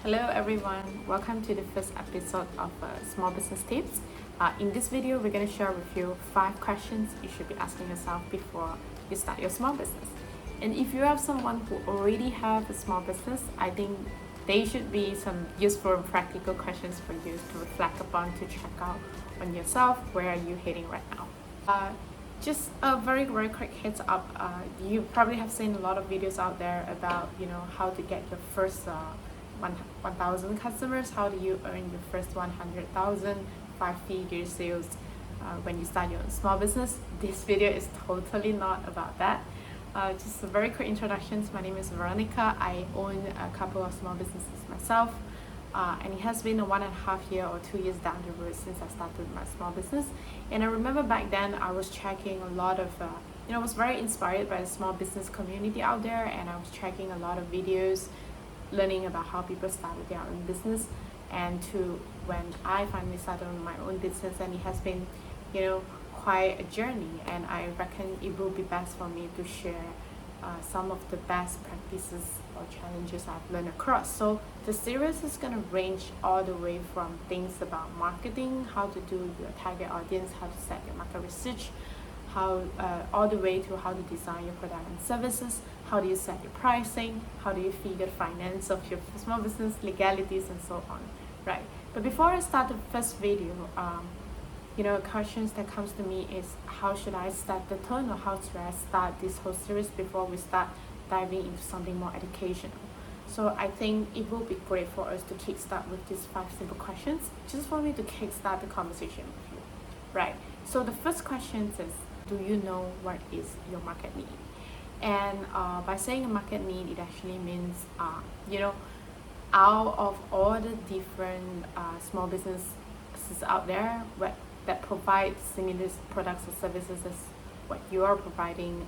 Hello everyone, welcome to the first episode of Small Business Tips. In this video, we're going to share with you 5 questions you should be asking yourself before you start your small business. And if you have someone who already have a small business, I think they should be some useful and practical questions for you to reflect upon, to check out on yourself, where are you heading right now. Just a very quick heads up, you probably have seen a lot of videos out there about how to get your first 1,000 customers, how do you earn your first 100,000 5-figure sales when you start your small business. This video is totally not about that. Just a very quick introduction. My name is Veronica. I own a couple of small businesses myself, and it has been a 1.5 year or 2 years down the road since I started my small business. And I remember back then I was checking a lot of I was very inspired by the small business community out there, and I was checking a lot of videos, learning about how people started their own business, and to when I finally started my own business. And it has been quite a journey, and I reckon it will be best for me to share some of the best practices or challenges I've learned across. So the series is going to range all the way from things about marketing, how to do your target audience, how to set your market research, how all the way to how to design your product and services, how do you set your pricing, how do you figure the finance of your small business, legalities, and so on, right? But before I start the first video, questions that comes to me is, how should I start the tone, or how should I start this whole series before we start diving into something more educational? So I think it will be great for us to kickstart with these 5 simple questions, just for me to kickstart the conversation with you, right? So the first question is, do you know what is your market need? And by saying a market need, it actually means, out of all the different small businesses out there that provide similar products or services as what you are providing,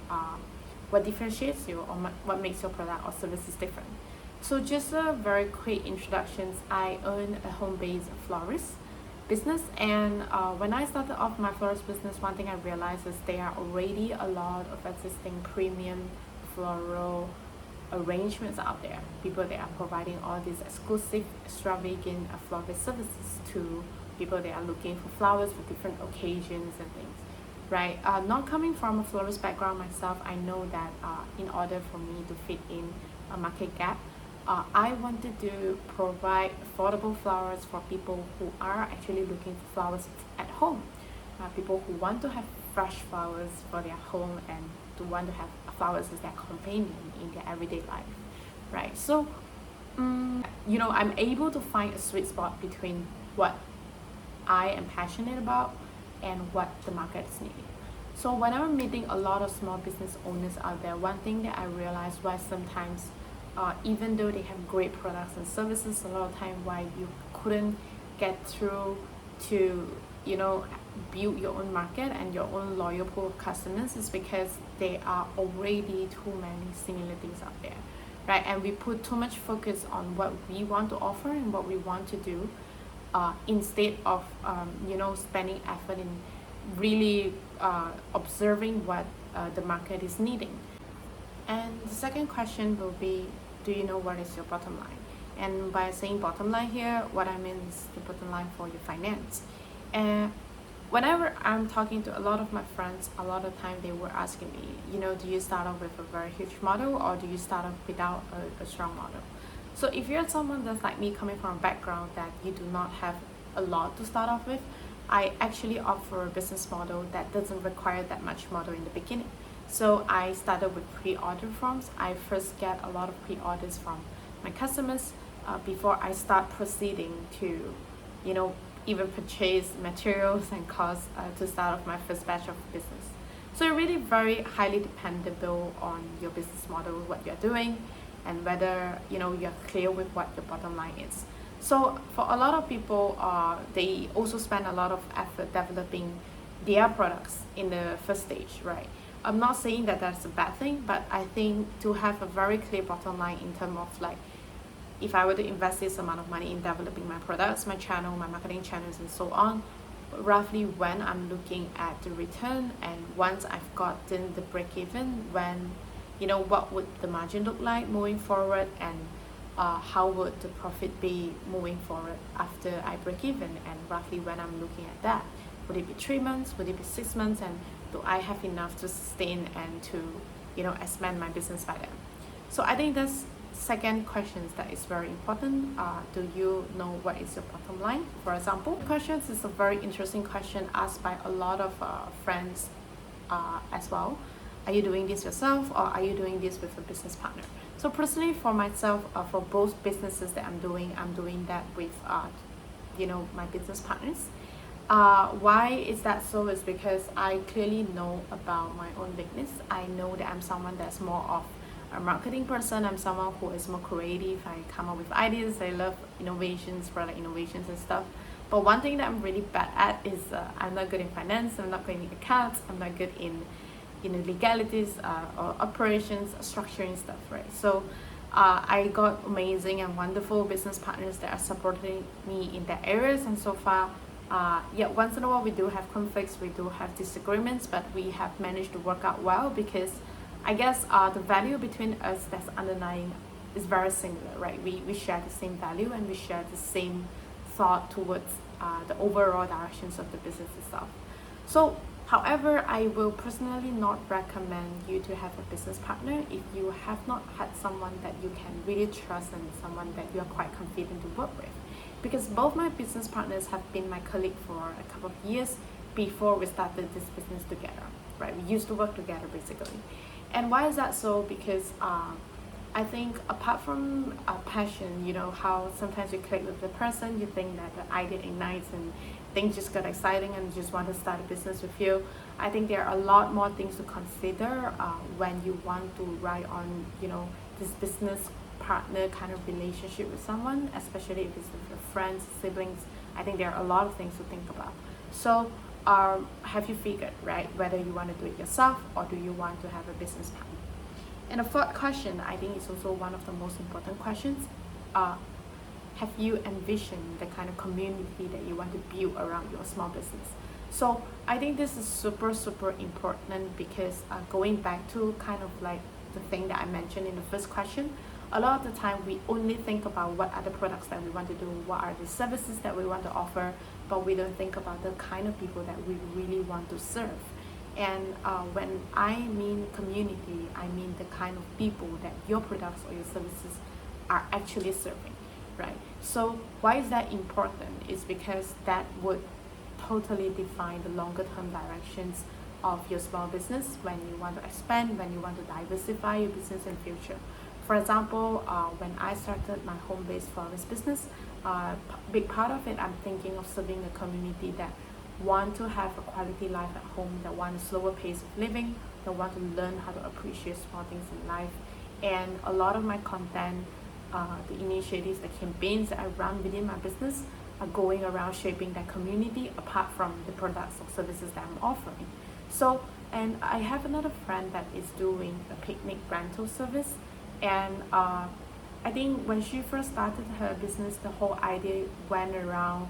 what differentiates you, or what makes your product or services different. So just a very quick introduction. I own a home-based florist business, and when I started off my florist business, one thing I realized is there are already a lot of existing premium floral arrangements out there. People that are providing all these exclusive, extravagant florist services to people that are looking for flowers for different occasions and things, right? Not coming from a florist background myself, I know that in order for me to fit in a market gap, I wanted to provide affordable flowers for people who are actually looking for flowers at home. People who want to have fresh flowers for their home, and to want to have flowers as their companion in their everyday life, right? So, I'm able to find a sweet spot between what I am passionate about and what the market is needing. So when I'm meeting a lot of small business owners out there, one thing that I realize why sometimes even though they have great products and services, a lot of time why you couldn't get through to build your own market and your own loyal pool of customers is because there are already too many similar things out there, right? And we put too much focus on what we want to offer and what we want to do, instead of spending effort in really observing what the market is needing. And the second question will be, do you know what is your bottom line? And by saying bottom line here, what I mean is the bottom line for your finance. And whenever I'm talking to a lot of my friends, a lot of time they were asking me, do you start off with a very huge model, or do you start off without a strong model? So if you're someone that's like me, coming from a background that you do not have a lot to start off with, I actually offer a business model that doesn't require that much model in the beginning. So I started with pre-order forms. I first get a lot of pre-orders from my customers before I start proceeding to, even purchase materials and costs to start off my first batch of business. So you're really very highly dependable on your business model, what you're doing, and whether you're clear with what your bottom line is. So for a lot of people, they also spend a lot of effort developing their products in the first stage, right? I'm not saying that that's a bad thing, but I think to have a very clear bottom line in terms of, like, if I were to invest this amount of money in developing my products, my channel, my marketing channels, and so on, roughly when I'm looking at the return, and once I've gotten the break even, when what would the margin look like moving forward, and how would the profit be moving forward after I break even, and roughly when I'm looking at that. Would it be 3 months? Would it be 6 months? And do I have enough to sustain and to, expand my business by then? So I think that's second question that is very important. Do you know what is your bottom line? For example, questions is a very interesting question asked by a lot of friends as well. Are you doing this yourself, or are you doing this with a business partner? So personally, for myself, for both businesses that I'm doing that with my business partners. Why is that so? Is because I clearly know about my own weakness. I know that I'm someone that's more of a marketing person. I'm someone who is more creative. I come up with ideas. I love innovations, product innovations and stuff. But one thing that I'm really bad at is I'm not good in finance. I'm not good in accounts. I'm not good in legalities or operations, structuring stuff, right? So I got amazing and wonderful business partners that are supporting me in that areas, and so far once in a while we do have conflicts, we do have disagreements, but we have managed to work out well, because I guess the value between us that's underlying is very similar, right? We share the same value, and we share the same thought towards the overall directions of the business itself. So however, I will personally not recommend you to have a business partner if you have not had someone that you can really trust and someone that you are quite confident to work with. Because both my business partners have been my colleague for a couple of years before we started this business together, right? We used to work together basically. And why is that so? Because I think apart from passion, how sometimes you click with the person, you think that the idea ignites and things just got exciting and just want to start a business with you. I think there are a lot more things to consider when you want to ride on, this business partner kind of relationship with someone, especially if it's with your friends, siblings. I think there are a lot of things to think about. So have you figured, right, whether you want to do it yourself or do you want to have a business partner? And the fourth question, I think, is also one of the most important questions. Have you envisioned the kind of community that you want to build around your small business? So I think this is super, super important, because going back to kind of like the thing that I mentioned in the first question, a lot of the time we only think about what are the products that we want to do, what are the services that we want to offer, but we don't think about the kind of people that we really want to serve. And when I mean community, I mean the kind of people that your products or your services are actually serving, right? So why is that important? Is because that would totally define the longer term directions of your small business when you want to expand, when you want to diversify your business in future. For example, when I started my home-based florist business, big part of it, I'm thinking of serving a community that want to have a quality life at home, that want a slower pace of living, that want to learn how to appreciate small things in life. And a lot of my content, the initiatives, the campaigns that I run within my business are going around shaping that community, apart from the products or services that I'm offering. So, and I have another friend that is doing a picnic rental service, and I think when she first started her business, the whole idea went around,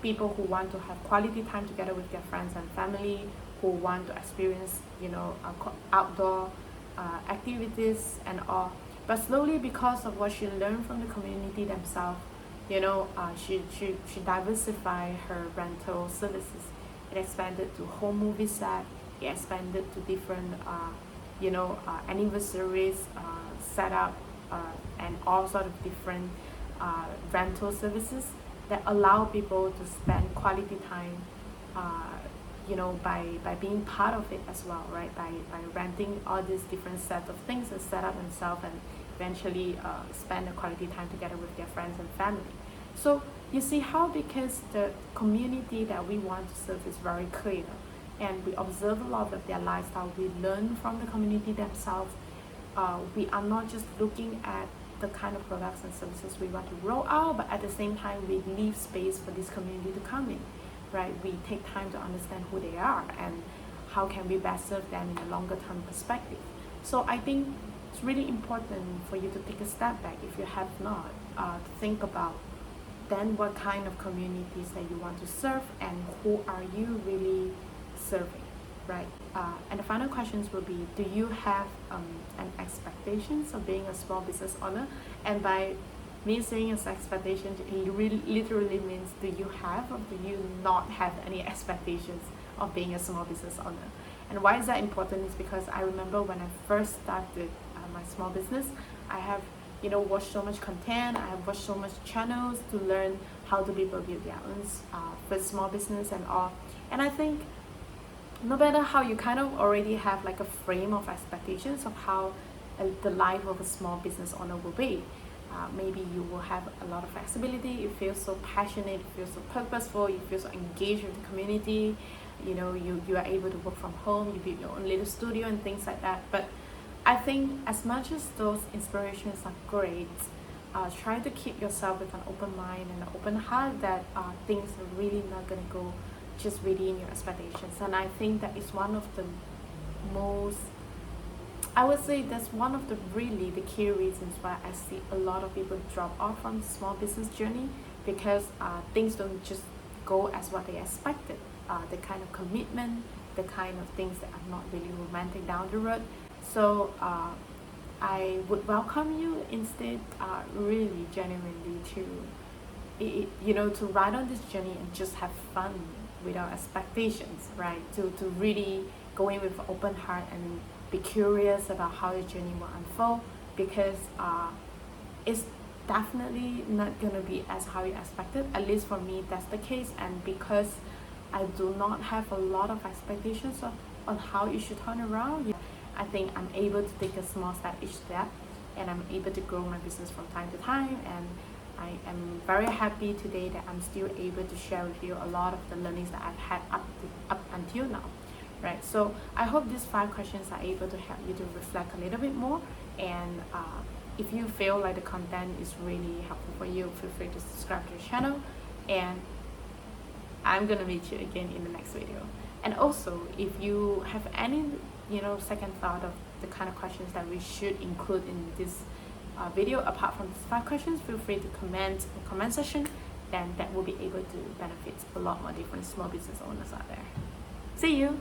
people who want to have quality time together with their friends and family, who want to experience, outdoor activities and all. But slowly, because of what she learned from the community themselves, she diversified her rental services. It expanded to home movie set. It expanded to different, anniversaries, setup, and all sort of different rental services that allow people to spend quality time, by being part of it as well, right? By renting all these different sets of things and set up themselves, and eventually spend a quality time together with their friends and family. So you see how, because the community that we want to serve is very clear, and we observe a lot of their lifestyle, we learn from the community themselves. We are not just looking at the kind of products and services we want to roll out, but at the same time we leave space for this community to come in, right? We take time to understand who they are and how can we best serve them in a longer term perspective. So I think it's really important for you to take a step back, if you have not, to think about then what kind of communities that you want to serve and who are you really serving, right? And the final questions will be, do you have an expectations of being a small business owner? And by me saying as expectations, it really literally means, do you have or do you not have any expectations of being a small business owner? And why is that important is because I remember when I first started my small business, I have watched so much content, I have watched so much channels to learn how do people build their own first small business and all. And I think no matter how, you kind of already have like a frame of expectations of how the life of a small business owner will be. Maybe you will have a lot of flexibility, you feel so passionate, you feel so purposeful, you feel so engaged with the community, you are able to work from home, you build your own little studio and things like that. But I think as much as those inspirations are great, try to keep yourself with an open mind and an open heart that things are really not going to go just within your expectations. And I think that is one of the most, I would say that's one of the key reasons why I see a lot of people drop off from the small business journey, because things don't just go as what they expected. The kind of commitment, the kind of things that are not really romantic down the road. So I would welcome you instead, really genuinely to ride on this journey and just have fun without expectations, right? To really go in with an open heart and be curious about how the journey will unfold, because it's definitely not going to be as how you expected. At least for me, that's the case. And because I do not have a lot of expectations on how it should turn around, I think I'm able to take a small step each step, and I'm able to grow my business from time to time. And I am very happy today that I'm still able to share with you a lot of the learnings that I've had up until now, right? So I hope these 5 questions are able to help you to reflect a little bit more. And if you feel like the content is really helpful for you, feel free to subscribe to the channel, and I'm gonna meet you again in the next video. And also, if you have any second thought of the kind of questions that we should include in this video apart from these 5 questions, feel free to comment in the comment section. Then that will be able to benefit a lot more different small business owners out there. See you.